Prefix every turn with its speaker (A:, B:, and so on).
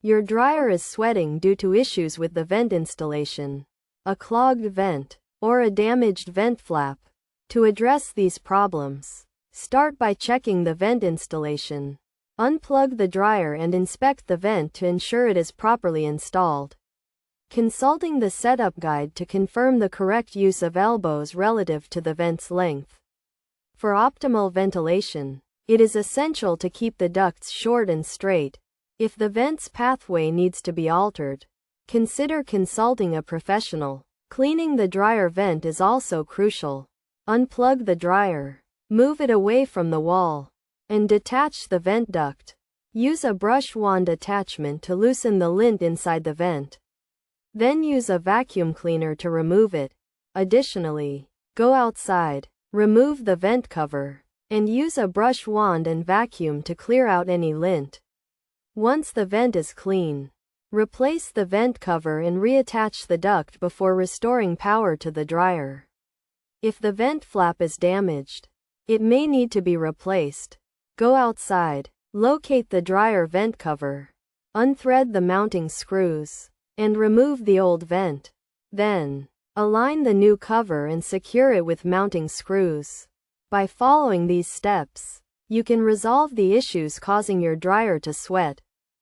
A: Your dryer is sweating due to issues with the vent installation, a clogged vent, or a damaged vent flap. To address these problems, start by checking the vent installation. Unplug the dryer and inspect the vent to ensure it is properly installed. Consulting the setup guide to confirm the correct use of elbows relative to the vent's length. For optimal ventilation, it is essential to keep the ducts short and straight. If the vent's pathway needs to be altered, consider consulting a professional. Cleaning the dryer vent is also crucial. Unplug the dryer, move it away from the wall, and detach the vent duct. Use a brush wand attachment to loosen the lint inside the vent. Then use a vacuum cleaner to remove it. Additionally, go outside, remove the vent cover, and use a brush wand and vacuum to clear out any lint. Once the vent is clean, replace the vent cover and reattach the duct before restoring power to the dryer. If the vent flap is damaged, it may need to be replaced. Go outside, locate the dryer vent cover, unthread the mounting screws, and remove the old vent. Then, align the new cover and secure it with mounting screws. By following these steps, you can resolve the issues causing your dryer to sweat.